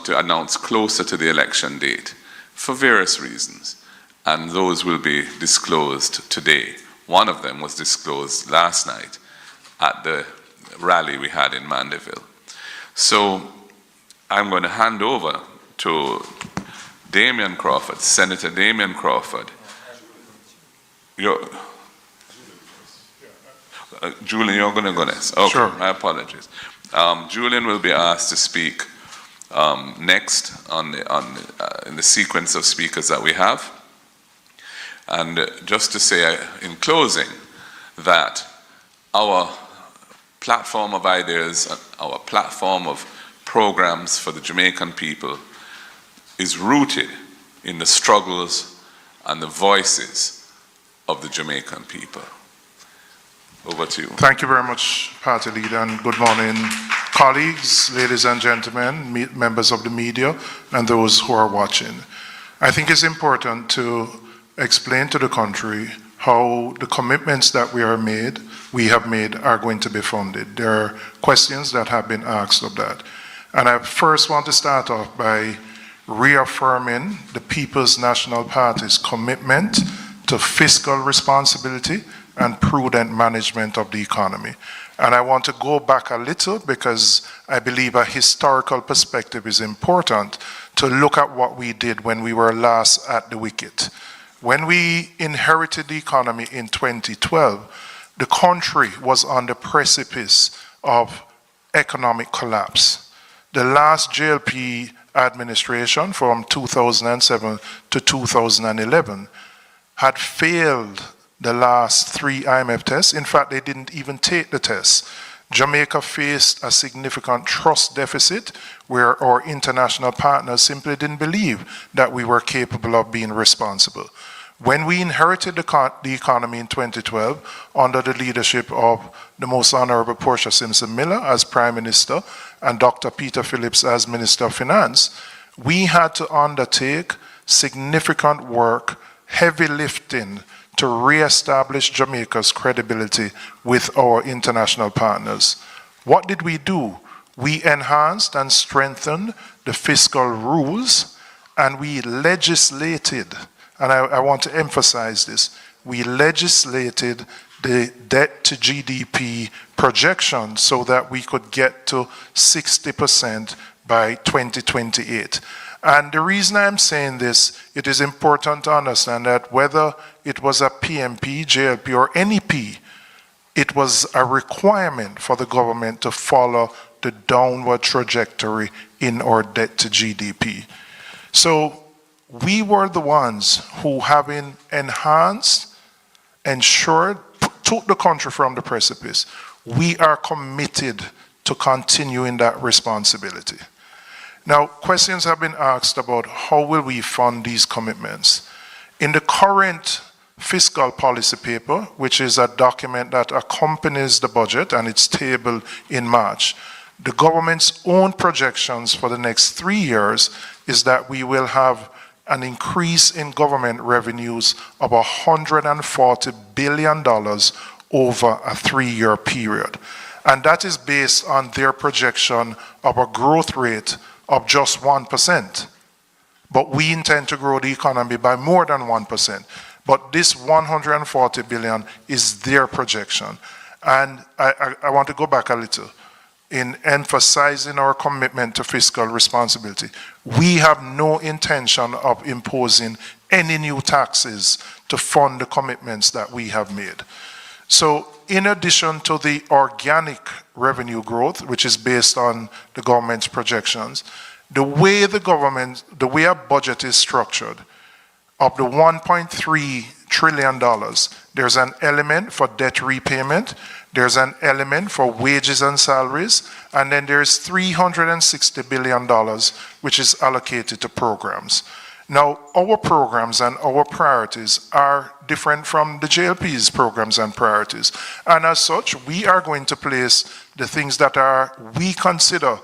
wanted to announce closer to the election date for various reasons, and those will be disclosed today. One of them was disclosed last night at the rally we had in Mandeville. So I'm going to hand over to Damian Crawford, Senator Damian Crawford. Julian, you're going to go next. Okay, sure. My apologies. Julian will be asked to speak next in the sequence of speakers that we have. And just to say in closing that our platform of ideas, our platform of programs for the Jamaican people is rooted in the struggles and the voices of the Jamaican people. Over to you. Thank you very much, Party Leader, and good morning, colleagues, ladies and gentlemen, members of the media, and those who are watching. I think it's important to explain to the country how the commitments that we have made are going to be funded. There are questions that have been asked of that. And I first want to start off by reaffirming the People's National Party's commitment to fiscal responsibility and prudent management of the economy. And I want to go back a little because I believe a historical perspective is important to look at what we did when we were last at the wicket. When we inherited the economy in 2012, the country was on the precipice of economic collapse. The last JLP administration from 2007 to 2011 had failed the last 3 IMF tests. In fact, they didn't even take the tests. Jamaica faced a significant trust deficit where our international partners simply didn't believe that we were capable of being responsible. When we inherited the economy in 2012 under the leadership of the Most Honorable Portia Simpson Miller as Prime Minister and Dr. Peter Phillips as Minister of Finance, we had to undertake significant work, heavy lifting, to reestablish Jamaica's credibility with our international partners. What did we do? We enhanced and strengthened the fiscal rules, and we legislated, and I want to emphasize this, we legislated the debt to GDP projection so that we could get to 60% by 2028. And the reason I'm saying this, it is important to understand that whether it was a PNP, JLP, or NEP, it was a requirement for the government to follow the downward trajectory in our debt to GDP. So we were the ones who, having enhanced, ensured, took the country from the precipice, we are committed to continuing that responsibility. Now, questions have been asked about how will we fund these commitments. In the current fiscal policy paper, which is a document that accompanies the budget and it's tabled in March, the government's own projections for the next 3 years is that we will have an increase in government revenues of $140 billion over a 3-year period. And that is based on their projection of a growth rate of just 1%. But we intend to grow the economy by more than 1%. But this 140 billion is their projection. And I want to go back a little. In emphasizing our commitment to fiscal responsibility, we have no intention of imposing any new taxes to fund the commitments that we have made. So in addition to the organic revenue growth, which is based on the government's projections, the way our budget is structured, of the $1.3 trillion, there's an element for debt repayment, there's an element for wages and salaries, and then there's $360 billion, which is allocated to programs. Now, our programs and our priorities are different from the JLP's programs and priorities. And as such, we are going to place the things that we consider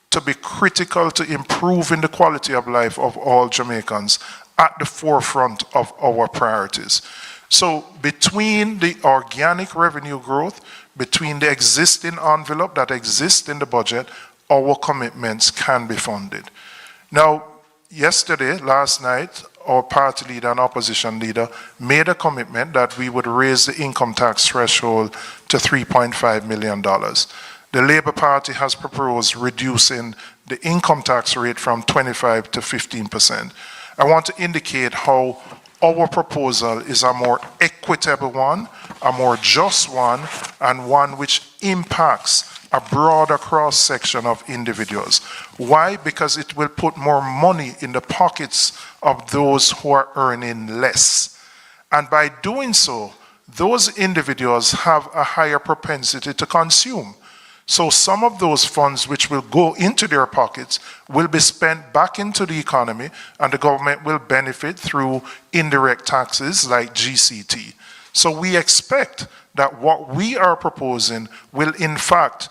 to be critical to improving the quality of life of all Jamaicans at the forefront of our priorities. So between the organic revenue growth, between the existing envelope that exists in the budget, our commitments can be funded. Now, last night, our party leader and opposition leader made a commitment that we would raise the income tax threshold to $3.5 million. The Labour Party has proposed reducing the income tax rate from 25 to 15%. I want to indicate how our proposal is a more equitable one, a more just one, and one which impacts a broader cross-section of individuals. Why? Because it will put more money in the pockets of those who are earning less. And by doing so, those individuals have a higher propensity to consume. So some of those funds which will go into their pockets will be spent back into the economy, and the government will benefit through indirect taxes like GCT. So we expect that what we are proposing will in fact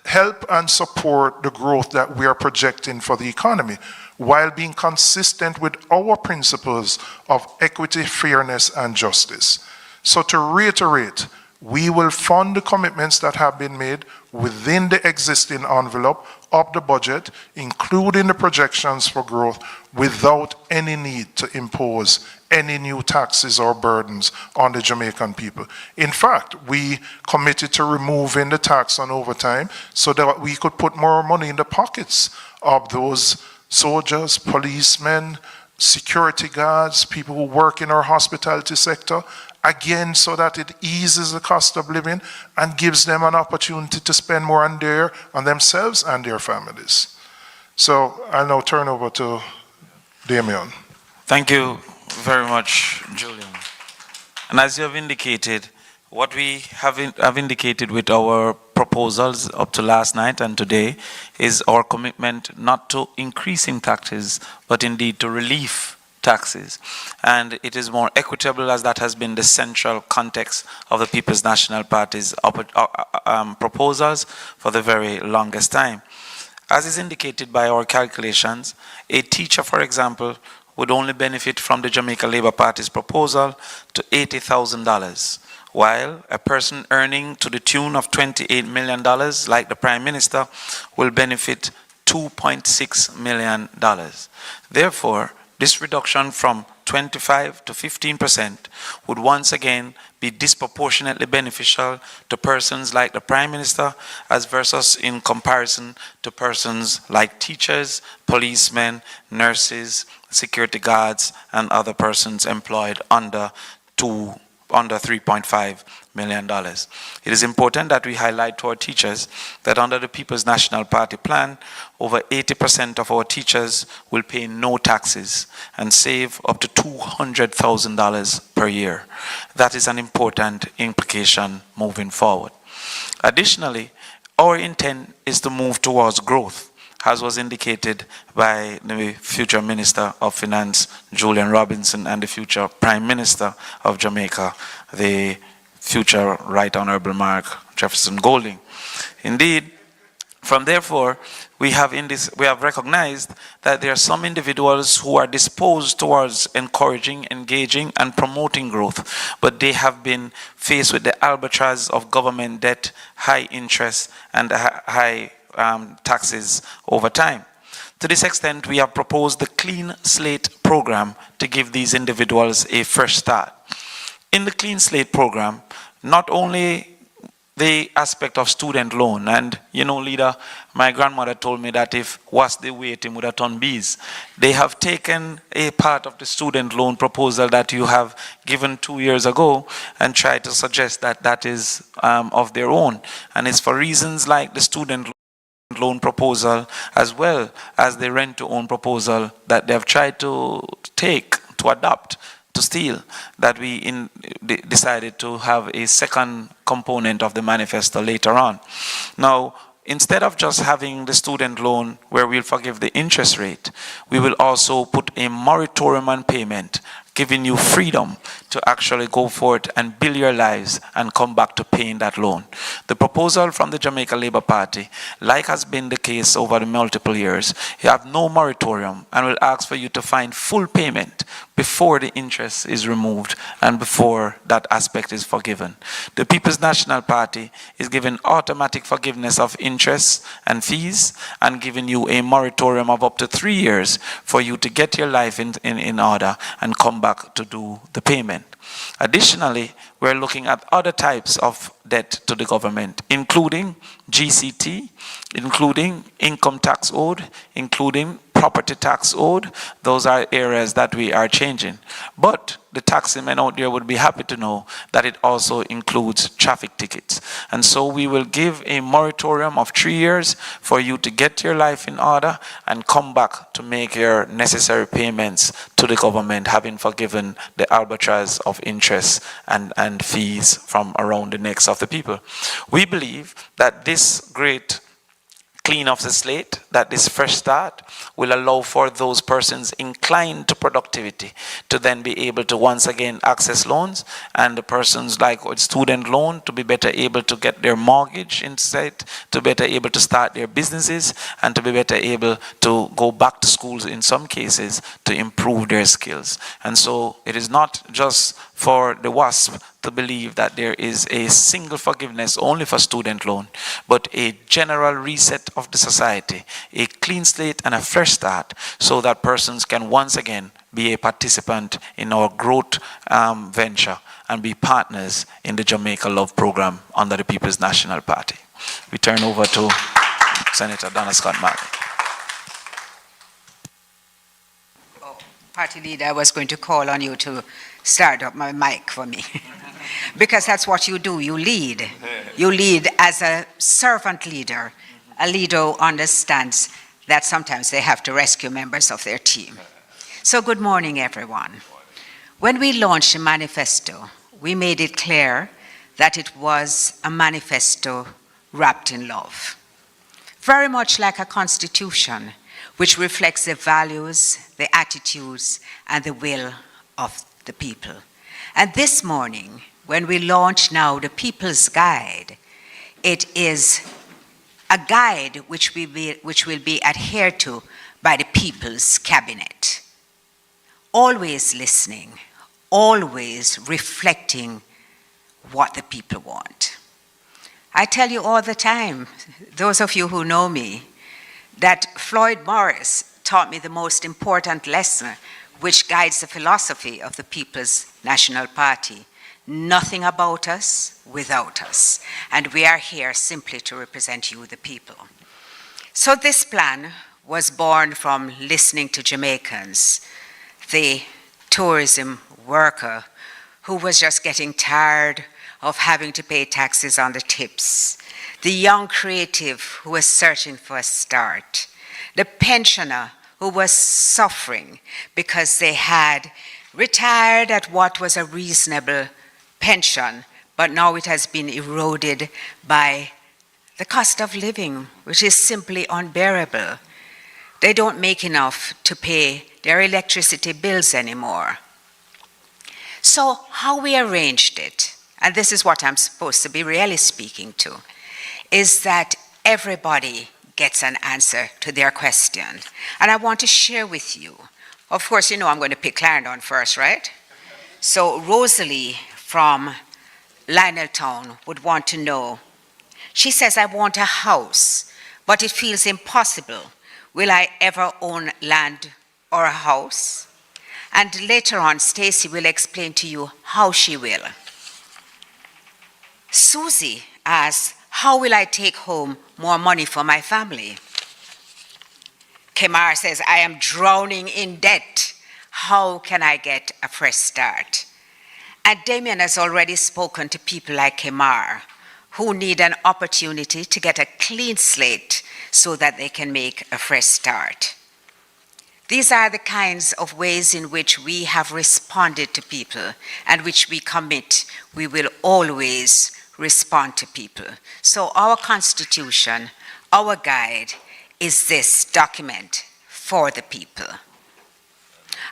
help and support the growth that we are projecting for the economy, while being consistent with our principles of equity, fairness, and justice. So to reiterate, we will fund the commitments that have been made within the existing envelope of the budget, including the projections for growth, without any need to impose any new taxes or burdens on the Jamaican people. In fact, we committed to removing the tax on overtime so that we could put more money in the pockets of those soldiers, policemen, security guards, people who work in our hospitality sector, again, so that it eases the cost of living and gives them an opportunity to spend more on themselves and their families. So I'll now turn over to Damien. Thank you very much, Julian. And as you have indicated, what we have indicated with our proposals up to last night and today is our commitment not to increasing taxes, but indeed to relief taxes. And it is more equitable, as that has been the central context of the People's National Party's proposals for the very longest time. As is indicated by our calculations, a teacher, for example, would only benefit from the Jamaica Labour Party's proposal to $80,000, while a person earning to the tune of $28 million, like the Prime Minister, will benefit $2.6 million. Therefore, this reduction from 25 to 15% would once again be disproportionately beneficial to persons like the Prime Minister, as versus in comparison to persons like teachers, policemen, nurses, security guards, and other persons employed under $3.5 million. It is important that we highlight to our teachers that under the People's National Party plan, over 80% of our teachers will pay no taxes and save up to $200,000 per year. That is an important implication moving forward. Additionally, our intent is to move towards growth, as was indicated by the future Minister of Finance, Julian Robinson, and the future Prime Minister of Jamaica, the future Right Honorable Mark Jefferson Golding. Indeed, therefore, we have recognized that there are some individuals who are disposed towards encouraging, engaging, and promoting growth, but they have been faced with the albatross of government debt, high interest, and high taxes over time. To this extent, we have proposed the Clean Slate program to give these individuals a fresh start. In the Clean Slate program, not only the aspect of student loan, and you know, leader, my grandmother told me that if was the wait, him would have done bees. They have taken a part of the student loan proposal that you have given 2 years ago and tried to suggest that that is of their own, and it's for reasons like the student loan proposal as well as the rent-to-own proposal that they have tried to adopt, to steal, that we decided to have a second component of the manifesto later on. Now, instead of just having the student loan where we'll forgive the interest rate, we will also put a moratorium on payment giving you freedom to actually go forth and build your lives and come back to paying that loan. The proposal from the Jamaica Labour Party, like has been the case over the multiple years, you have no moratorium and will ask for you to find full payment before the interest is removed and before that aspect is forgiven. The People's National Party is giving automatic forgiveness of interest and fees and giving you a moratorium of up to 3 years for you to get your life in order and come back to do the payment. Additionally, we're looking at other types of debt to the government, including GCT, including income tax owed, including property tax owed. Those are areas that we are changing. But the taxman out there would be happy to know that it also includes traffic tickets. And so we will give a moratorium of 3 years for you to get your life in order and come back to make your necessary payments to the government, having forgiven the albatross of interest and fees from around the necks of the people. We believe that this great clean of the slate, that this fresh start will allow for those persons inclined to productivity to then be able to once again access loans, and the persons like with student loan to be better able to get their mortgage instead, to better able to start their businesses, and to be better able to go back to schools in some cases to improve their skills. And so it is not just for the WASP to believe that there is a single forgiveness only for student loan, but a general reset of the society, a clean slate and a fresh start, so that persons can once again be a participant in our growth venture and be partners in the Jamaica Love program under the People's National Party. We turn over to Senator Donna Scott-Martin. Party leader, I was going to call on you to start up my mic for me. Because that's what you do, you lead. You lead as a servant leader, a leader who understands that sometimes they have to rescue members of their team. So good morning, everyone. When we launched the manifesto, we made it clear that it was a manifesto wrapped in love. Very much like a constitution, which reflects the values, the attitudes, and the will of the people. And this morning, when we launch now the People's Guide, it is a guide which will be adhered to by the People's Cabinet. Always listening, always reflecting what the people want. I tell you all the time, those of you who know me, that Floyd Morris taught me the most important lesson which guides the philosophy of the People's National Party. Nothing about us without us. And we are here simply to represent you, the people. So this plan was born from listening to Jamaicans, the tourism worker who was just getting tired of having to pay taxes on the tips, the young creative who was searching for a start, the pensioner who was suffering because they had retired at what was a reasonable pension, but now it has been eroded by the cost of living, which is simply unbearable. They don't make enough to pay their electricity bills anymore. So how we arranged it, and this is what I'm supposed to be really speaking to, is that everybody gets an answer to their question. And I want to share with you. Of course, you know I'm going to pick Clarendon first, right? So Rosalie from Lioneltown would want to know. She says, I want a house, but it feels impossible. Will I ever own land or a house? And later on, Stacy will explain to you how she will. Susie asks, how will I take home more money for my family? Kemar says, I am drowning in debt. How can I get a fresh start? And Damien has already spoken to people like Kemar, who need an opportunity to get a clean slate so that they can make a fresh start. These are the kinds of ways in which we have responded to people and which we commit we will always respond to people. So our constitution, our guide, is this document for the people.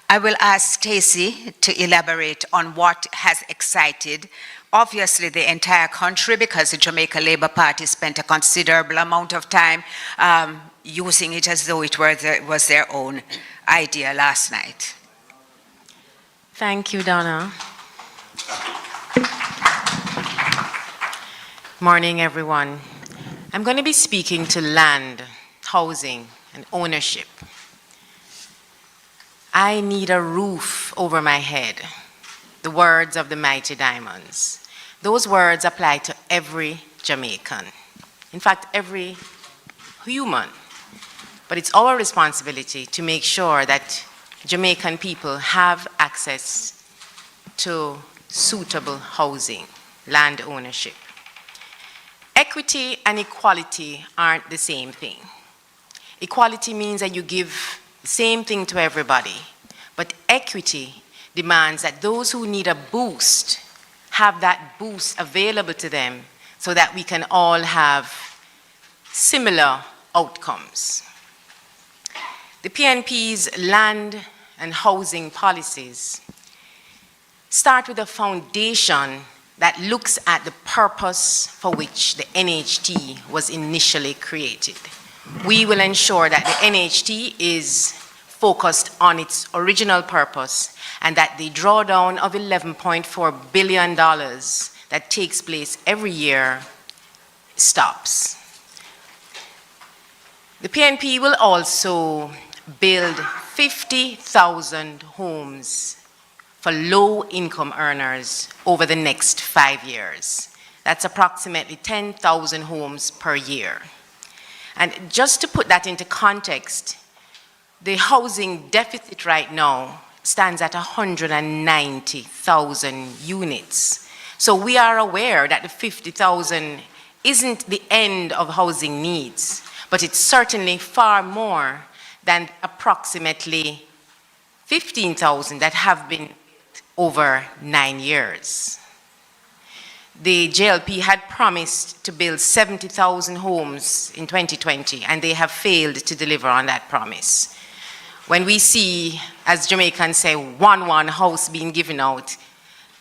I will ask Stacey to elaborate on what has excited, obviously, the entire country, because the Jamaica Labour Party spent a considerable amount of time using it as though it was their own idea last night. Thank you, Donna. Morning, everyone. I'm going to be speaking to land, housing, and ownership. I need a roof over my head. The words of the mighty diamonds. Those words apply to every Jamaican. In fact, every human. But it's our responsibility to make sure that Jamaican people have access to suitable housing, land ownership. Equity and equality aren't the same thing. Equality means that you give the same thing to everybody, but equity demands that those who need a boost have that boost available to them so that we can all have similar outcomes. The PNP's land and housing policies start with a foundation that looks at the purpose for which the NHT was initially created. We will ensure that the NHT is focused on its original purpose and that the drawdown of $11.4 billion that takes place every year stops. The PNP will also build 50,000 homes for low-income earners over the next 5 years. That's approximately 10,000 homes per year. And just to put that into context, the housing deficit right now stands at 190,000 units. So we are aware that the 50,000 isn't the end of housing needs, but it's certainly far more than approximately 15,000 that have been over 9 years. The JLP had promised to build 70,000 homes in 2020, and they have failed to deliver on that promise. When we see, as Jamaicans say, one house being given out,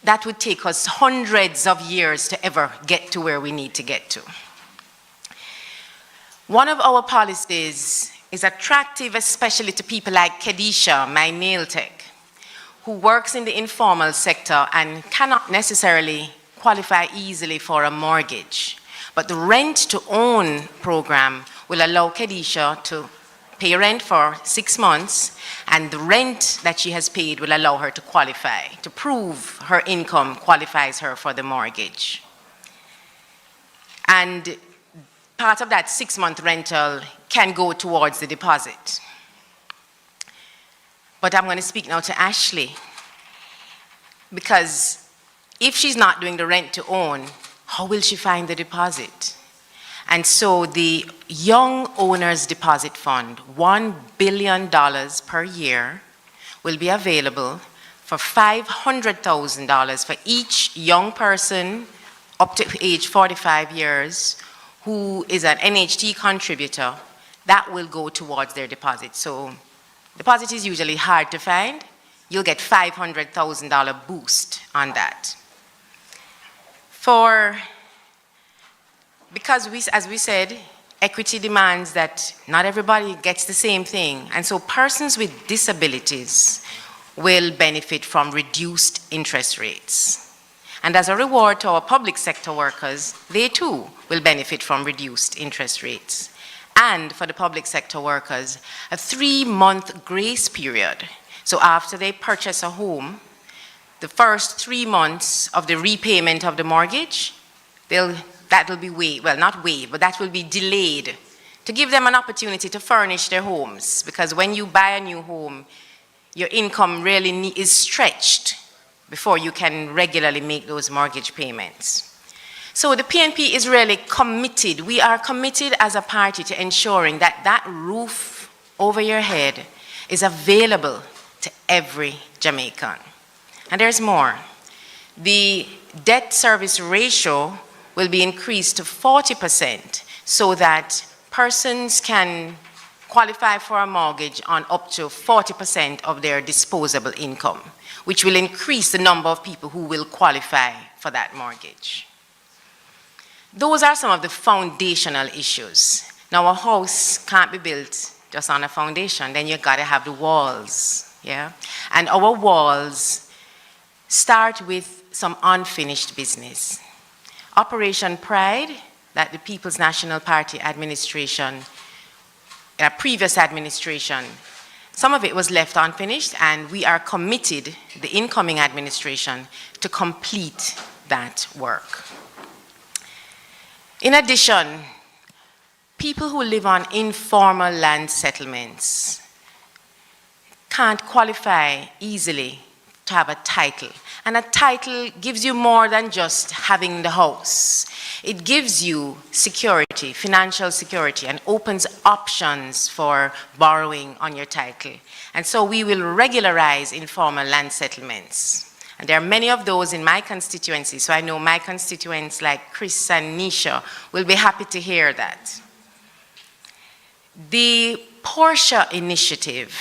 that would take us hundreds of years to ever get to where we need to get to. One of our policies is attractive, especially to people like Kedisha, my nail tech, who works in the informal sector and cannot necessarily qualify easily for a mortgage. But the rent-to-own program will allow Kedisha to pay rent for 6 months, and the rent that she has paid will allow her to qualify, to prove her income qualifies her for the mortgage. And part of that 6-month rental can go towards the deposit. But I'm going to speak now to Ashley, because if she's not doing the rent to own, how will she find the deposit? And so the Young Owners Deposit Fund, $1 billion per year, will be available for $500,000 for each young person up to age 45 years who is an NHT contributor. That will go towards their deposit. So deposit is usually hard to find. You'll get $500,000 boost on that. Because as we said, equity demands that not everybody gets the same thing. And so persons with disabilities will benefit from reduced interest rates. And as a reward to our public sector workers, they too will benefit from reduced interest rates. And for the public sector workers, a 3-month grace period. So after they purchase a home, the first 3 months of the repayment of the mortgage, that will be waived, well, not waived, but that will be delayed to give them an opportunity to furnish their homes. Because when you buy a new home, your income really is stretched before you can regularly make those mortgage payments. So the PNP is really committed. We are committed as a party to ensuring that that roof over your head is available to every Jamaican. And there's more. The debt service ratio will be increased to 40% so that persons can qualify for a mortgage on up to 40% of their disposable income, which will increase the number of people who will qualify for that mortgage. Those are some of the foundational issues. Now, a house can't be built just on a foundation, then you've got to have the walls, yeah? And our walls start with some unfinished business. Operation Pride, that the People's National Party administration, previous administration, some of it was left unfinished, and we are committed, the incoming administration, to complete that work. In addition, people who live on informal land settlements can't qualify easily to have a title. And a title gives you more than just having the house. It gives you security, financial security, and opens options for borrowing on your title. And so we will regularize informal land settlements. And there are many of those in my constituency, so I know my constituents like Chris and Nisha will be happy to hear that. The Portia Initiative,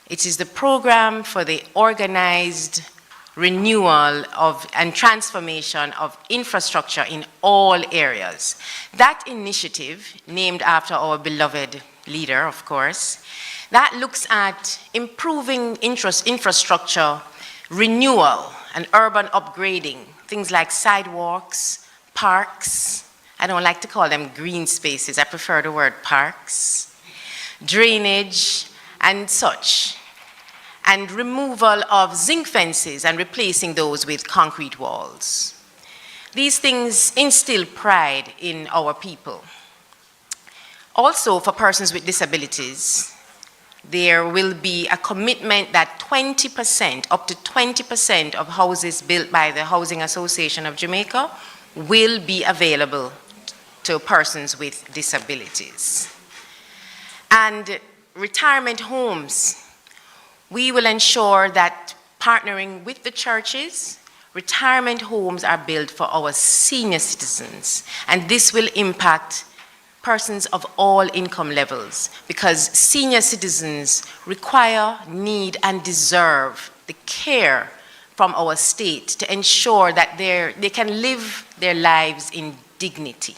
it is the program for the organized renewal of and transformation of infrastructure in all areas. That initiative, named after our beloved leader, of course, that looks at improving infrastructure renewal and urban upgrading, things like sidewalks, parks. I don't like to call them green spaces, I prefer the word parks, drainage, and such, and removal of zinc fences and replacing those with concrete walls. These things instill pride in our people. Also, for persons with disabilities, there will be a commitment that 20%, up to 20% of houses built by the Housing Association of Jamaica will be available to persons with disabilities. And retirement homes, we will ensure that partnering with the churches, retirement homes are built for our senior citizens, and this will impact persons of all income levels, because senior citizens require, need, and deserve the care from our state to ensure that they can live their lives in dignity.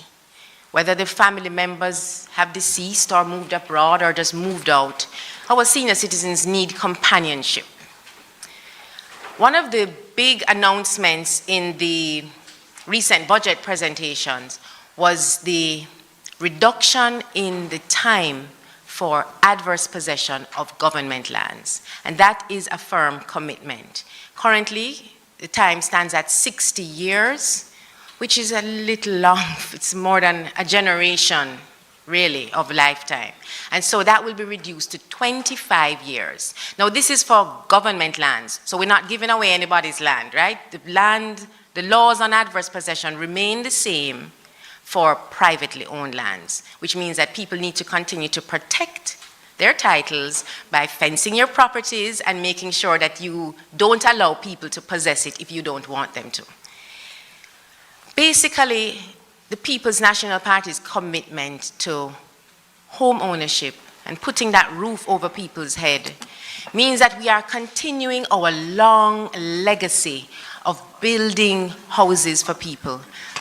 Whether the family members have deceased or moved abroad or just moved out, our senior citizens need companionship. One of the big announcements in the recent budget presentations was the reduction in the time for adverse possession of government lands, and that is a firm commitment. Currently, the time stands at 60 years, which is a little long. It's more than a generation, really, of lifetime. And so that will be reduced to 25 years. Now, this is for government lands, so we're not giving away anybody's land, right? The laws on adverse possession remain the same for privately owned lands, which means that people need to continue to protect their titles by fencing your properties and making sure that you don't allow people to possess it if you don't want them to. Basically, the People's National Party's commitment to home ownership and putting that roof over people's head means that we are continuing our long legacy of building houses for people.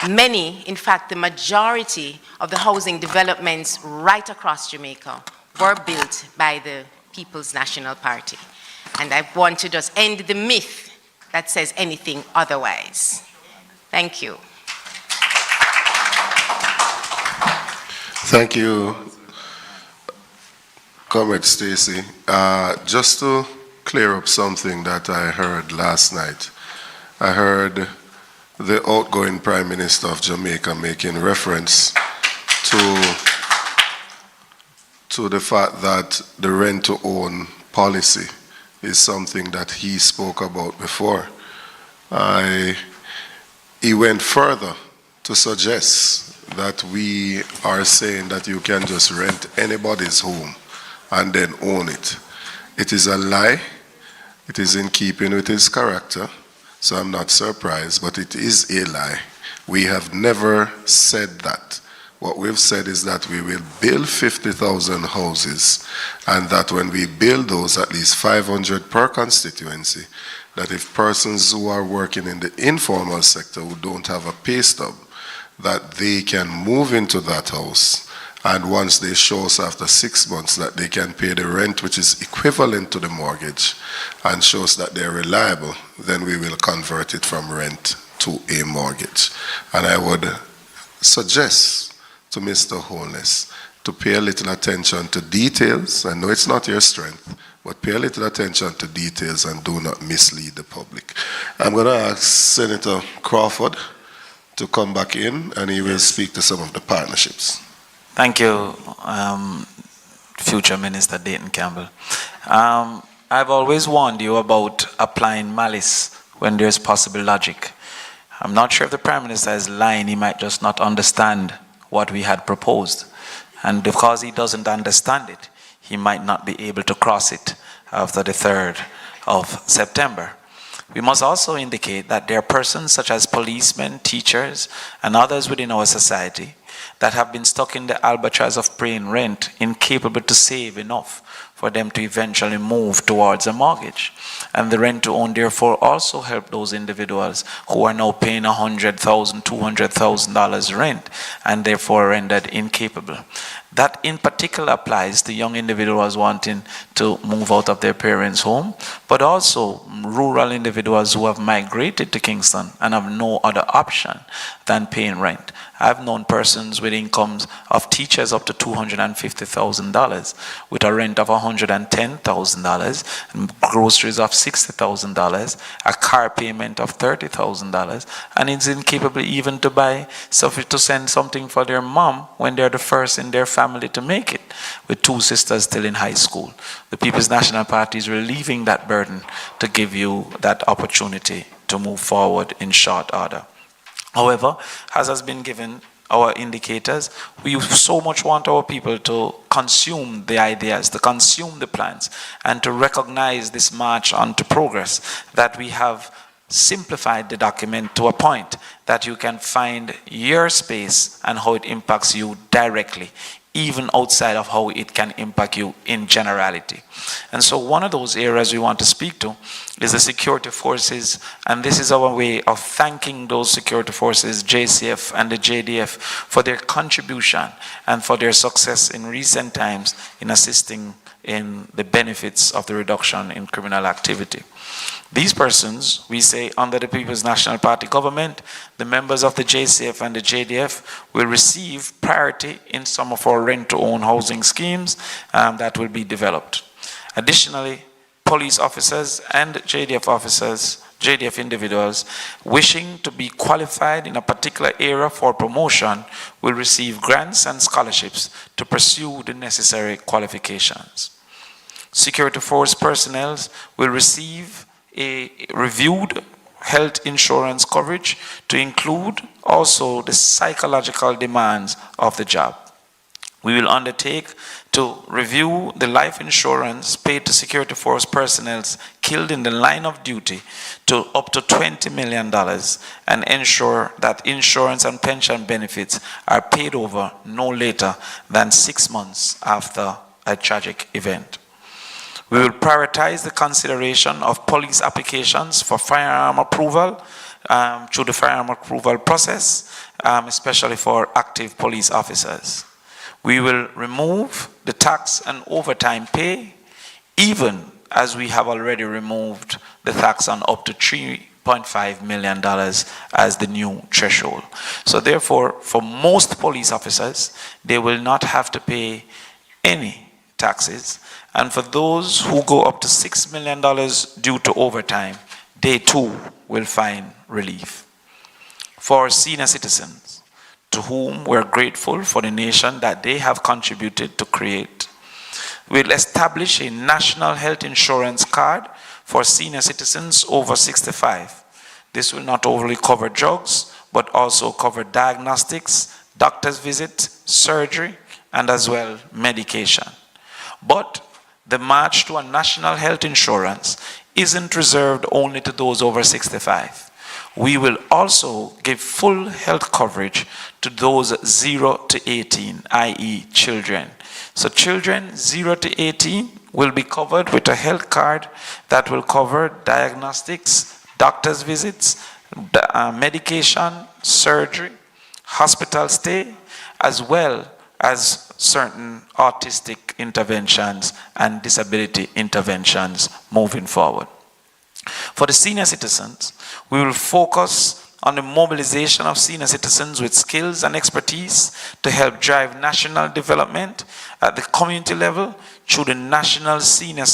Many, in fact, the majority of the housing developments right across Jamaica were built by the People's National Party. And I want to just end the myth that says anything otherwise. Thank you. Thank you, Comrade Stacy. Just to clear up something that I heard last night, I heard the outgoing Prime Minister of Jamaica making reference to the fact that the rent-to-own policy is something that he spoke about before. He went further to suggest that we are saying that you can just rent anybody's home and then own it. It is a lie. It is in keeping with his character. So I'm not surprised, but it is a lie. We have never said that. what we've said is that we will build 50,000 houses, and that when we build those, at least 500 per constituency, that if persons who are working in the informal sector who don't have a pay stub, that they can move into that house, and once they show us after 6 months that they can pay the rent which is equivalent to the mortgage and shows that they're reliable, then we will convert it from rent to a mortgage. And I would suggest to Mr. Holness to pay a little attention to details. I know it's not your strength, but pay a little attention to details and do not mislead the public. I'm going to ask Senator Crawford to come back in, and he will speak to some of the partnerships. Thank you, future Minister Dayton Campbell. I've always warned you about applying malice when there's possible logic. I'm not sure if the Prime Minister is lying. He might just not understand what we had proposed. And because he doesn't understand it, he might not be able to cross it after the 3rd of September. We must also indicate that there are persons such as policemen, teachers, and others within our society that have been stuck in the albatross of paying rent, incapable to save enough for them to eventually move towards a mortgage. And the rent to own therefore also help those individuals who are now paying $100,000, $200,000 rent and therefore rendered incapable. That in particular applies to young individuals wanting to move out of their parents' home, but also rural individuals who have migrated to Kingston and have no other option than paying rent. I've known persons with incomes of teachers up to $250,000 with a rent of $110,000, and groceries of $60,000, a car payment of $30,000, and is incapable even to buy to send something for their mom when they're the first in their family to make it, with 2 sisters still in high school. The People's National Party is relieving that burden to give you that opportunity to move forward in short order. However, as has been given our indicators, we so much want our people to consume the ideas, to consume the plans, and to recognize this march on to progress, that we have simplified the document to a point that you can find your space and how it impacts you directly, even outside of how it can impact you in generality. And so one of those areas we want to speak to is the security forces, and this is our way of thanking those security forces, JCF and the JDF, for their contribution and for their success in recent times in assisting in the benefits of the reduction in criminal activity. These persons, we say, under the People's National Party government, the members of the JCF and the JDF will receive priority in some of our rent-to-own housing schemes that will be developed. Additionally, police officers and JDF officers, JDF individuals wishing to be qualified in a particular area for promotion will receive grants and scholarships to pursue the necessary qualifications. Security force personnel will receive a reviewed health insurance coverage to include also the psychological demands of the job. We will undertake to review the life insurance paid to security force personnel killed in the line of duty to up to $20 million and ensure that insurance and pension benefits are paid over no later than 6 months after a tragic event. We will prioritize the consideration of police applications for firearm approval through the firearm approval process, especially for active police officers. We will remove the tax and overtime pay, even as we have already removed the tax on up to $3.5 million as the new threshold. So therefore, for most police officers, they will not have to pay any taxes. And for those who go up to $6 million due to overtime, they too will find relief. For senior citizens, to whom we're grateful for the nation that they have contributed to create, we'll establish a national health insurance card for senior citizens over 65. This will not only cover drugs, but also cover diagnostics, doctor's visits, surgery, and as well medication. But the march to a national health insurance isn't reserved only to those over 65. We will also give full health coverage to those 0 to 18, i.e. children. So children 0 to 18 will be covered with a health card that will cover diagnostics, doctor's visits, medication, surgery, hospital stay, as well as certain autistic interventions and disability interventions moving forward. For the senior citizens, we will focus on the mobilization of senior citizens with skills and expertise to help drive national development at the community level through the National Seniors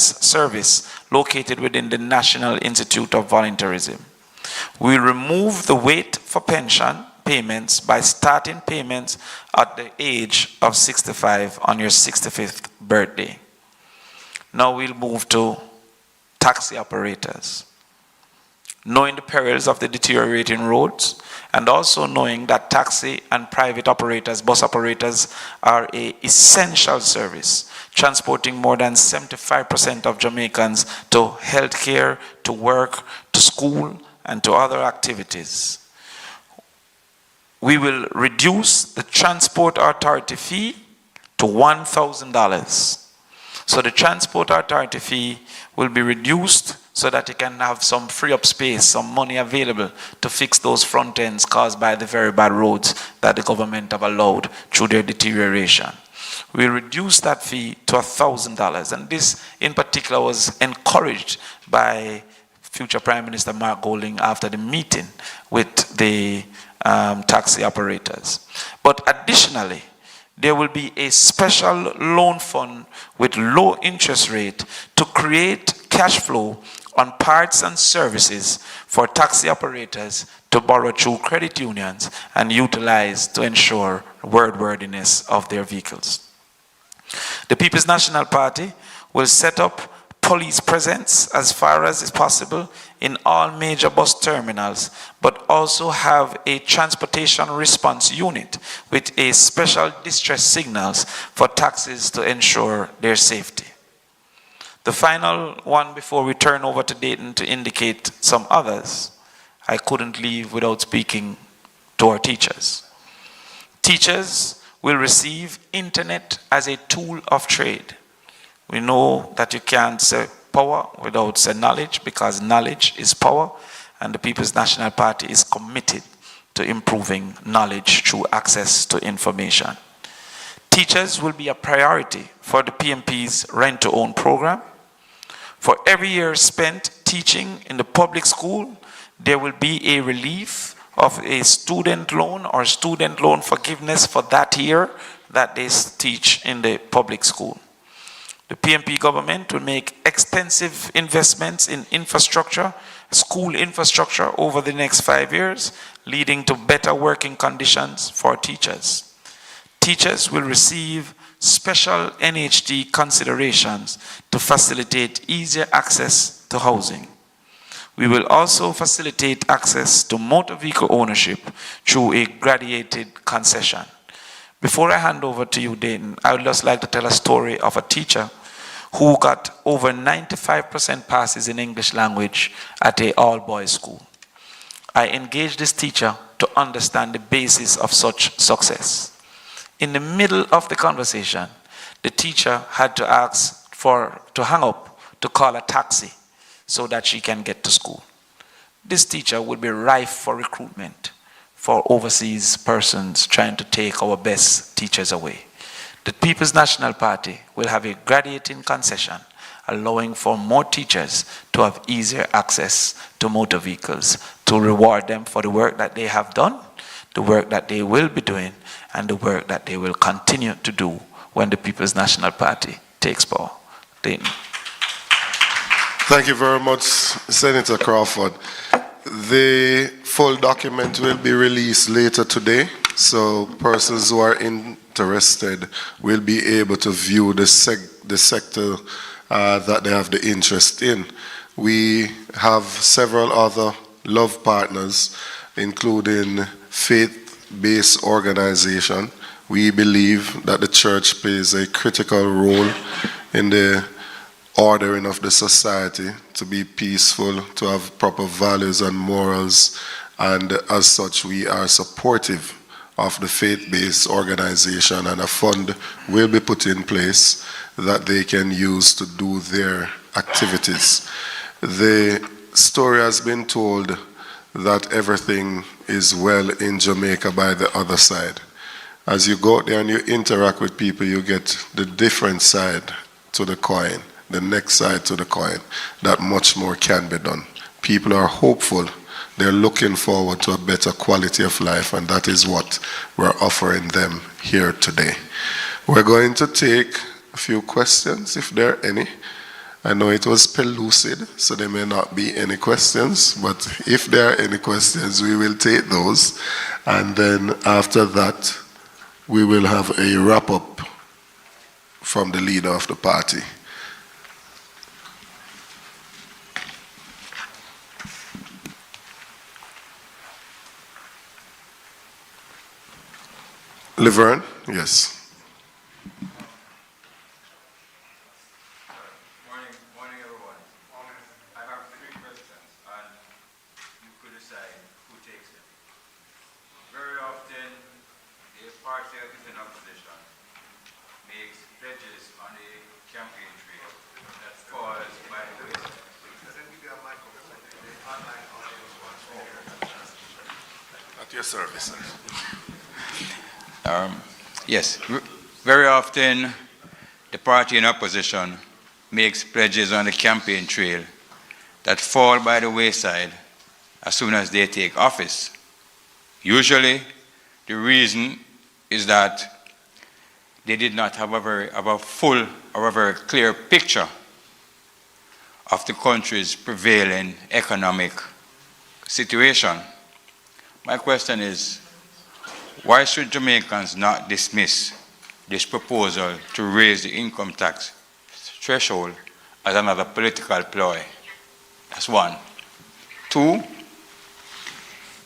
Service located within the National Institute of Volunteerism. We remove the wait for pension payments by starting payments at the age of 65 on your 65th birthday. Now we'll move to taxi operators. Knowing the perils of the deteriorating roads, and also knowing that taxi and private operators, bus operators, are an essential service, transporting more than 75% of Jamaicans to healthcare, to work, to school, and to other activities. We will reduce the transport authority fee to $1,000. So the transport authority fee will be reduced so that you can have some free up space, some money available to fix those front ends caused by the very bad roads that the government have allowed through their deterioration. We reduced that fee to $1,000, and this in particular was encouraged by future Prime Minister Mark Golding after the meeting with the taxi operators. But additionally, there will be a special loan fund with low interest rate to create cash flow on parts and services for taxi operators to borrow through credit unions and utilize to ensure roadworthiness of their vehicles. The People's National Party will set up police presence as far as is possible in all major bus terminals, but also have a transportation response unit with a special distress signals for taxis to ensure their safety. The final one before we turn over to Dayton to indicate some others, I couldn't leave without speaking to our teachers. Teachers will receive internet as a tool of trade. We know that you can't say power without say knowledge, because knowledge is power, and the People's National Party is committed to improving knowledge through access to information. Teachers will be a priority for the PNP's rent-to-own program. For every year spent teaching in the public school, there will be a relief of a student loan or student loan forgiveness for that year that they teach in the public school. The PNP government will make extensive investments in infrastructure, school infrastructure over the next 5 years, leading to better working conditions for teachers. Teachers will receive special NHD considerations to facilitate easier access to housing. We will also facilitate access to motor vehicle ownership through a graduated concession. Before I hand over to you, Dayton, I would just like to tell a story of a teacher who got over 95% passes in English language at an all-boys school. I engaged this teacher to understand the basis of such success. In the middle of the conversation, the teacher had to ask to hang up to call a taxi so that she can get to school. This teacher would be rife for recruitment for overseas persons trying to take our best teachers away. The People's National Party will have a graduating concession allowing for more teachers to have easier access to motor vehicles, to reward them for the work that they have done, the work that they will be doing, and the work that they will continue to do when the People's National Party takes power. Dayton. Thank you very much, Senator Crawford. The full document will be released later today, so persons who are interested will be able to view the sector that they have the interest in. We have several other love partners, including faith-based organization. We believe that the church plays a critical role in the ordering of the society to be peaceful, to have proper values and morals, and as such we are supportive of the faith-based organization, and a fund will be put in place that they can use to do their activities. The story has been told that everything is well in Jamaica by the other side. As you go out there and you interact with people, you get the different side to the coin, the next side to the coin, that much more can be done. People are hopeful. They're looking forward to a better quality of life, and that is what we're offering them here today. We're going to take a few questions, if there are any. I know it was pellucid, so there may not be any questions, but if there are any questions, we will take those. And then after that, we will have a wrap-up from the leader of the party. Laverne, yes. Morning, everyone. I have 3 questions, and you could decide who takes them. Very often, the party that is in opposition makes pledges on the campaign trail that falls by the wayside. At your service, sir. Yes, very often the party in opposition makes pledges on the campaign trail that fall by the wayside as soon as they take office. Usually, the reason is that they did not have a full or a very clear picture of the country's prevailing economic situation. My question is, why should Jamaicans not dismiss this proposal to raise the income tax threshold as another political ploy? That's one. 2,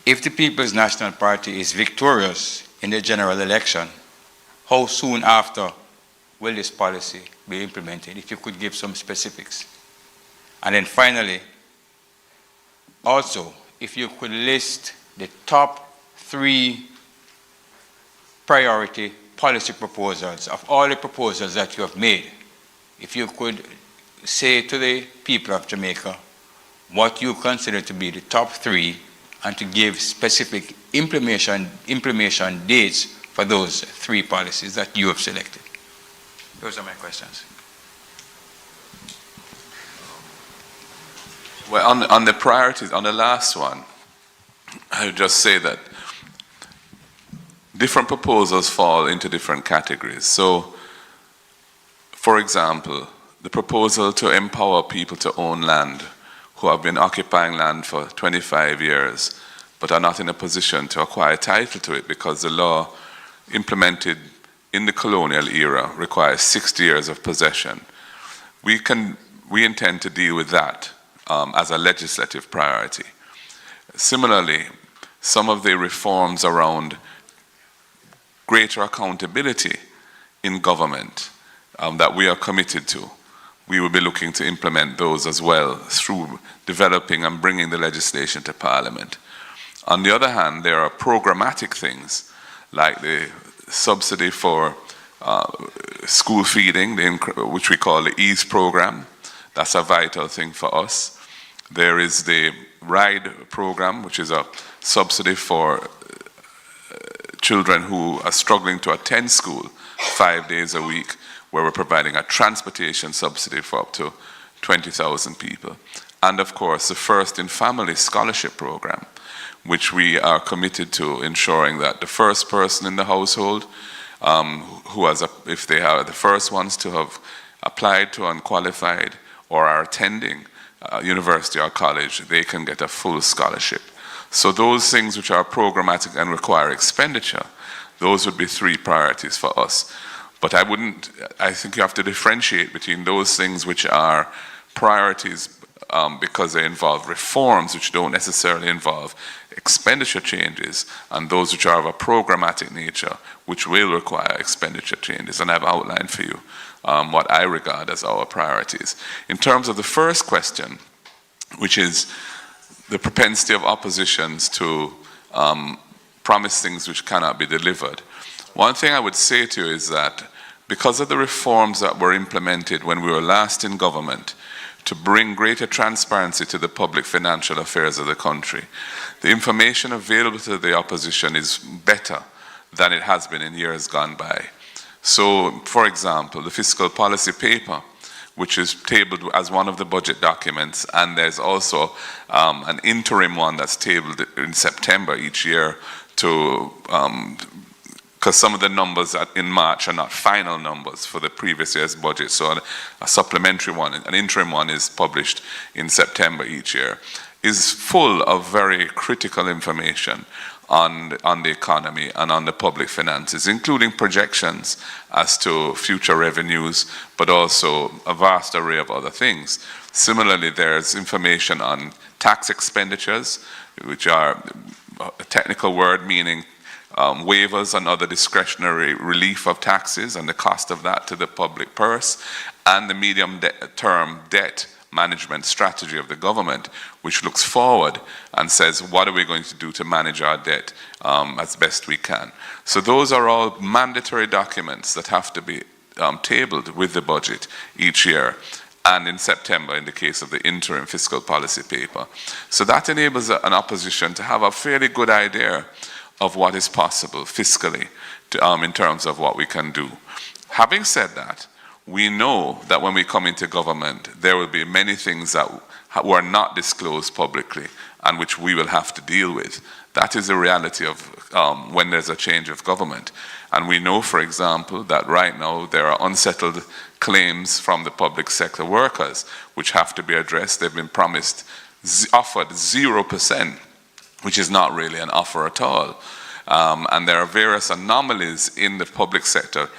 if the People's National Party is victorious in the general election, how soon after will this policy be implemented? If you could give some specifics. And then finally, also, if you could list the top 3 priority policy proposals of all the proposals that you have made. If you could say to the people of Jamaica what you consider to be the top 3 and to give specific implementation dates for those 3 policies that you have selected. Those are my questions. Well, on the priorities, on the last one, I would just say that different proposals fall into different categories. So, for example, the proposal to empower people to own land who have been occupying land for 25 years but are not in a position to acquire title to it because the law implemented in the colonial era requires 60 years of possession. We intend to deal with that as a legislative priority. Similarly, some of the reforms around greater accountability in government that we are committed to, we will be looking to implement those as well through developing and bringing the legislation to Parliament. On the other hand, there are programmatic things like the subsidy for school feeding, which we call the EASE program. That's a vital thing for us. There is the RIDE program, which is a subsidy for children who are struggling to attend school 5 days a week, where we're providing a transportation subsidy for up to 20,000 people. And of course, the First in Family Scholarship Program, which we are committed to ensuring that the first person in the household, if they are the first ones to have applied to and qualified or are attending university or college, they can get a full scholarship. So those things which are programmatic and require expenditure, those would be 3 priorities for us. But I think you have to differentiate between those things which are priorities because they involve reforms which don't necessarily involve expenditure changes, and those which are of a programmatic nature, which will require expenditure changes. And I've outlined for you what I regard as our priorities. In terms of the first question, which is the propensity of oppositions to promise things which cannot be delivered, one thing I would say to you is that because of the reforms that were implemented when we were last in government, to bring greater transparency to the public financial affairs of the country, the information available to the opposition is better than it has been in years gone by. So, for example, the fiscal policy paper, which is tabled as one of the budget documents, and there's also an interim one that's tabled in September each year to because some of the numbers in March are not final numbers for the previous year's budget. So a supplementary one, an interim one is published in September each year, is full of very critical information on the economy and on the public finances, including projections as to future revenues, but also a vast array of other things. Similarly, there's information on tax expenditures, which are a technical word meaning waivers and other discretionary relief of taxes and the cost of that to the public purse, and the medium-term debt management strategy of the government, which looks forward and says, what are we going to do to manage our debt as best we can? So those are all mandatory documents that have to be tabled with the budget each year, and in September in the case of the interim fiscal policy paper. So that enables an opposition to have a fairly good idea of what is possible fiscally in terms of what we can do. Having said that, we know that when we come into government, there will be many things that were not disclosed publicly and which we will have to deal with. That is the reality of when there's a change of government. And we know, for example, that right now there are unsettled claims from the public sector workers which have to be addressed. They've been offered 0%, which is not really an offer at all. And there are various anomalies in the public sector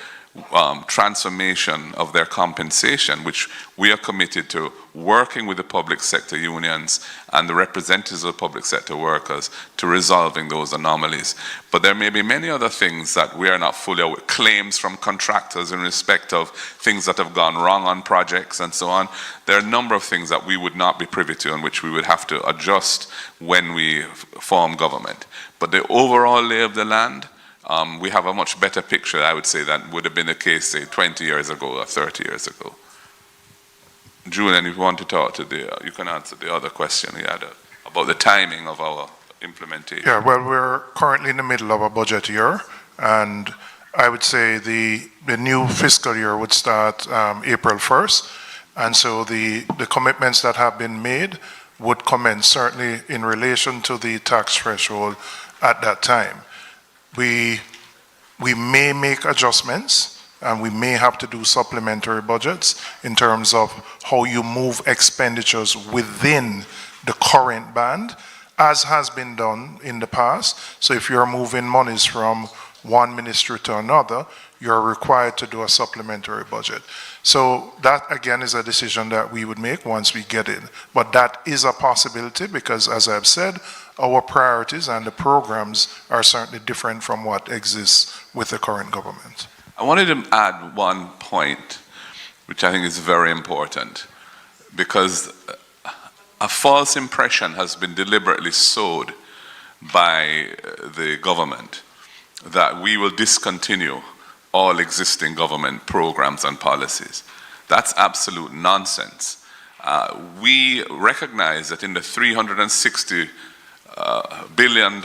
transformation of their compensation, which we are committed to working with the public sector unions and the representatives of public sector workers to resolving those anomalies. But there may be many other things that we are not fully aware, claims from contractors in respect of things that have gone wrong on projects and so on. There are a number of things that we would not be privy to and which we would have to adjust when we form government. But the overall lay of the land, we have a much better picture, I would say, than would have been the case, say, 20 years ago or 30 years ago. Julian, if you want to talk to you can answer the other question he had about the timing of our implementation. Yeah, well, we're currently in the middle of a budget year, and I would say the new fiscal year would start April 1st, and so the commitments that have been made would commence certainly in relation to the tax threshold at that time. We may make adjustments and we may have to do supplementary budgets in terms of how you move expenditures within the current band, as has been done in the past. So if you're moving monies from one ministry to another, you're required to do a supplementary budget. So that, again, is a decision that we would make once we get in. But that is a possibility because, as I've said, our priorities and the programs are certainly different from what exists with the current government. I wanted to add one point, which I think is very important, because a false impression has been deliberately sowed by the government that we will discontinue all existing government programs and policies. That's absolute nonsense. We recognize that in the $360 billion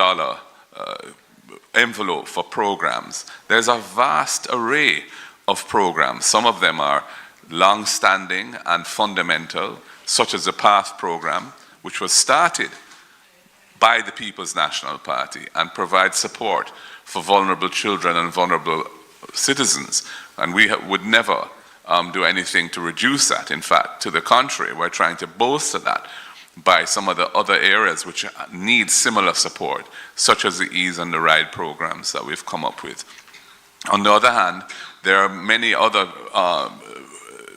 envelope for programs, there's a vast array of programs. Some of them are long-standing and fundamental, such as the PATH program, which was started by the People's National Party and provides support for vulnerable children and vulnerable citizens. And we would never do anything to reduce that. In fact, to the contrary, we're trying to bolster that by some of the other areas which need similar support, such as the Ease and the Ride programs that we've come up with. On the other hand, there are many other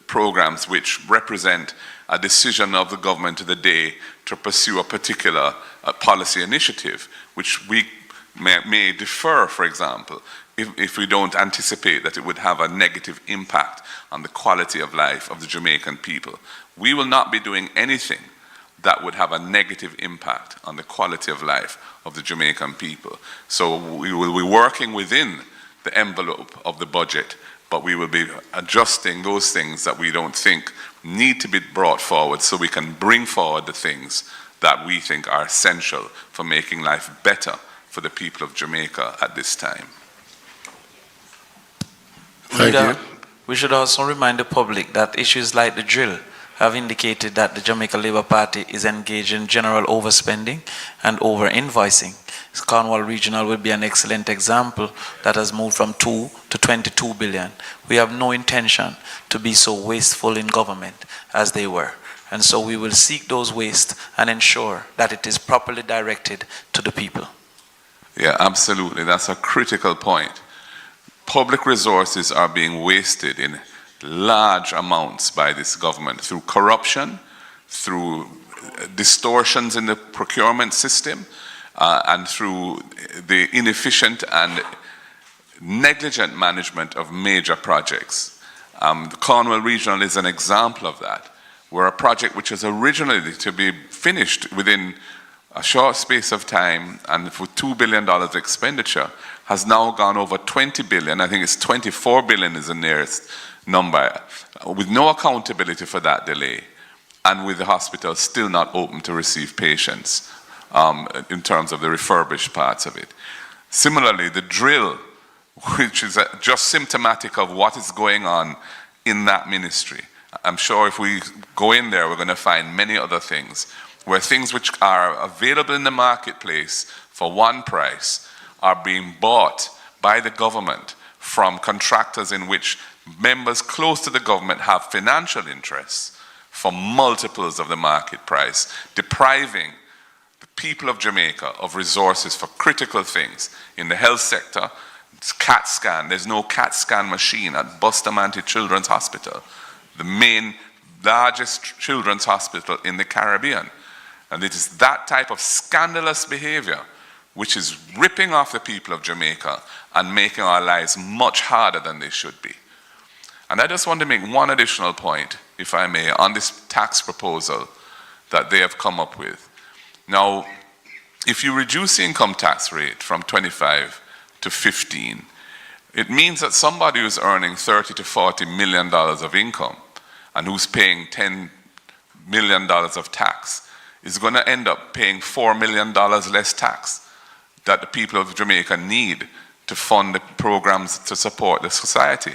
programs which represent a decision of the government of the day to pursue a particular policy initiative, which we may defer, for example, if we don't anticipate that it would have a negative impact on the quality of life of the Jamaican people. We will not be doing anything that would have a negative impact on the quality of life of the Jamaican people. So we will be working within the envelope of the budget, but we will be adjusting those things that we don't think need to be brought forward so we can bring forward the things that we think are essential for making life better for the people of Jamaica at this time. Thank you. We should also remind the public that issues like the drill have indicated that the Jamaica Labour Party is engaged in general overspending and over-invoicing. Cornwall Regional will be an excellent example that has moved from 2 to 22 billion. We have no intention to be so wasteful in government as they were. And so we will seek those wastes and ensure that it is properly directed to the people. Yeah, absolutely. That's a critical point. Public resources are being wasted in large amounts by this government through corruption, through distortions in the procurement system, and through the inefficient and negligent management of major projects. The Cornwall Regional is an example of that, where a project which was originally to be finished within a short space of time and for $2 billion expenditure has now gone over 20 billion. I think it's 24 billion is the nearest number, with no accountability for that delay, and with the hospital still not open to receive patients in terms of the refurbished parts of it. Similarly, the drill, which is just symptomatic of what is going on in that ministry. I'm sure if we go in there, we're going to find many other things, where things which are available in the marketplace for one price are being bought by the government from contractors in which members close to the government have financial interests for multiples of the market price, depriving the people of Jamaica of resources for critical things. In the health sector, it's CAT scan. There's no CAT scan machine at Bustamante Children's Hospital, the main largest children's hospital in the Caribbean. And it is that type of scandalous behavior which is ripping off the people of Jamaica and making our lives much harder than they should be. And I just want to make one additional point, if I may, on this tax proposal that they have come up with. Now, if you reduce the income tax rate from 25 to 15, it means that somebody who's earning $30 to $40 million of income and who's paying $10 million of tax is going to end up paying $4 million less tax that the people of Jamaica need to fund the programs to support the society.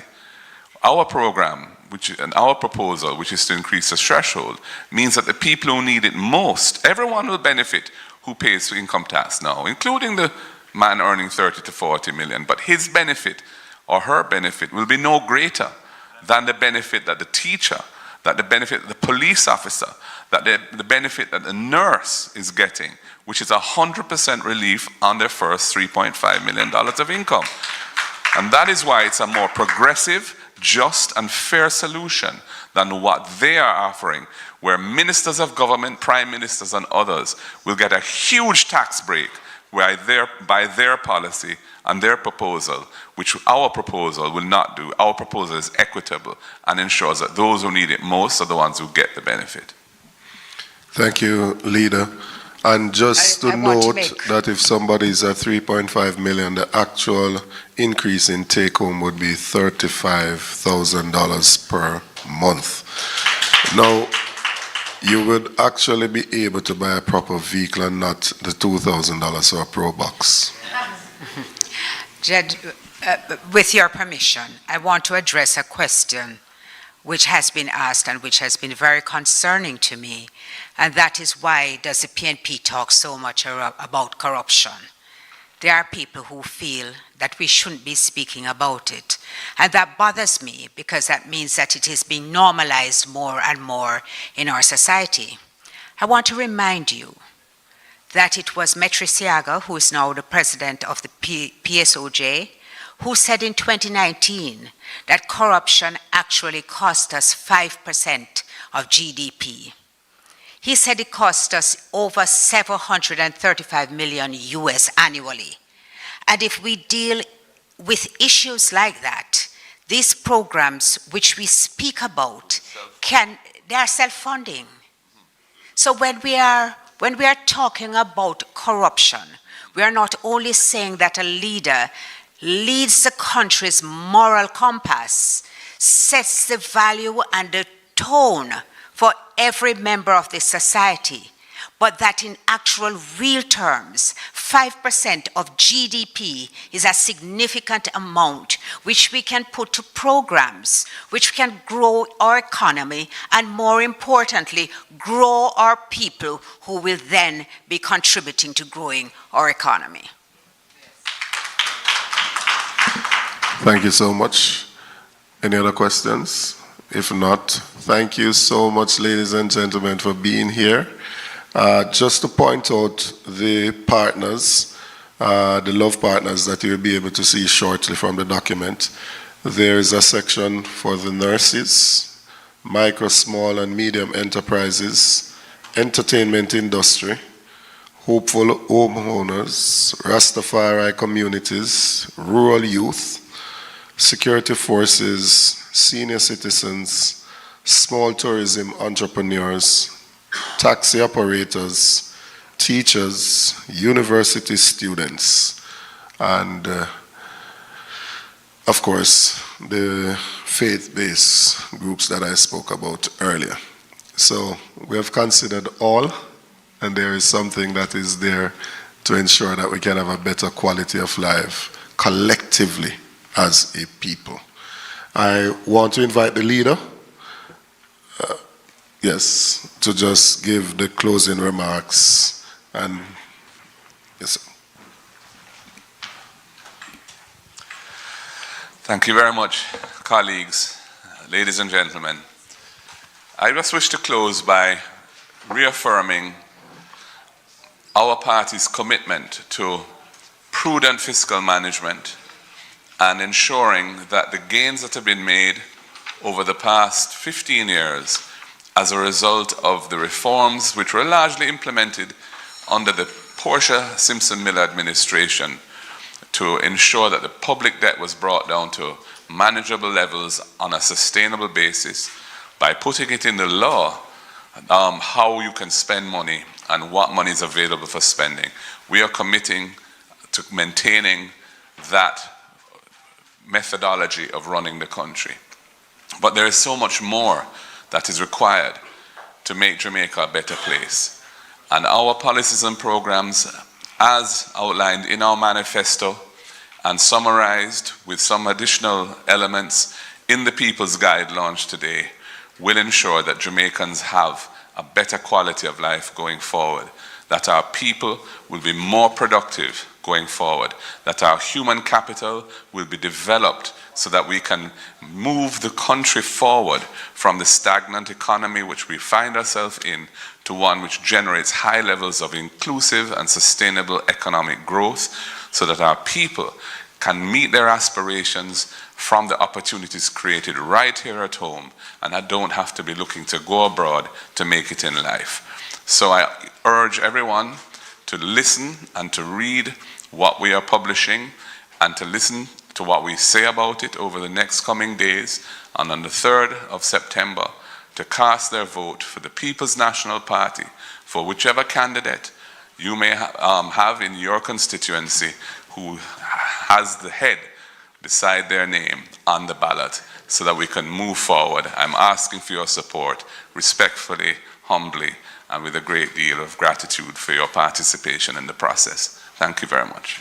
Our program, and our proposal, which is to increase the threshold, means that the people who need it most, everyone will benefit who pays income tax now, including the man earning 30 to 40 million, but his benefit or her benefit will be no greater than the benefit that the teacher, that the benefit that the police officer, that the benefit that the nurse is getting, which is 100% relief on their first $3.5 million of income. And that is why it's a more progressive, just and fair solution than what they are offering, where ministers of government, prime ministers and others will get a huge tax break by their policy and their proposal, which our proposal will not do. Our proposal is equitable and ensures that those who need it most are the ones who get the benefit. Thank you, Leader. And just to note that if somebody is at 3.5 million, the actual increase in take-home would be $35,000 per month. Now, you would actually be able to buy a proper vehicle and not the $2,000 or a Pro Box. Judge, with your permission, I want to address a question which has been asked and which has been very concerning to me, and that is why does the PNP talk so much about corruption? There are people who feel that we shouldn't be speaking about it, and that bothers me because that means that it is being normalized more and more in our society. I want to remind you that it was Metri Siaga, who is now the president of the PSOJ, who said in 2019 that corruption actually cost us 5% of GDP. He said it cost us over 735 million US annually. And if we deal with issues like that, these programs which we speak about, they are self-funding. So when we are talking about corruption, we are not only saying that a leader leads the country's moral compass, sets the value and the tone for every member of the society, but that in actual real terms, 5% of GDP is a significant amount which we can put to programs which can grow our economy and, more importantly, grow our people who will then be contributing to growing our economy. Thank you so much. Any other questions? If not, thank you so much, ladies and gentlemen, for being here. Just to point out the partners, the love partners that you'll be able to see shortly from the document. There is a section for the nurses, micro, small, and medium enterprises, entertainment industry, hopeful homeowners, Rastafari communities, rural youth, security forces, senior citizens, small tourism entrepreneurs, taxi operators, teachers, university students, and of course, the faith-based groups that I spoke about earlier. So we have considered all, and there is something that is there to ensure that we can have a better quality of life collectively as a people. I want to invite the leader, yes, to just give the closing remarks. And yes, sir. Thank you very much, colleagues, ladies and gentlemen. I just wish to close by reaffirming our party's commitment to prudent fiscal management and ensuring that the gains that have been made over the past 15 years as a result of the reforms which were largely implemented under the Portia-Simpson-Miller administration to ensure that the public debt was brought down to manageable levels on a sustainable basis by putting it in the law how you can spend money and what money is available for spending. We are committing to maintaining that methodology of running the country. But there is so much more that is required to make Jamaica a better place. And our policies and programs, as outlined in our manifesto and summarized with some additional elements in the People's Guide launched today, will ensure that Jamaicans have a better quality of life going forward, that our people will be more productive going forward, that our human capital will be developed so that we can move the country forward from the stagnant economy which we find ourselves in to one which generates high levels of inclusive and sustainable economic growth, so that our people can meet their aspirations from the opportunities created right here at home, and I don't have to be looking to go abroad to make it in life. So I urge everyone to listen and to read what we are publishing and to listen to what we say about it over the next coming days, and on the 3rd of September to cast their vote for the People's National Party for whichever candidate you may have in your constituency who has the head beside their name on the ballot, so that we can move forward. I'm asking for your support respectfully, humbly, and with a great deal of gratitude for your participation in the process. Thank you very much.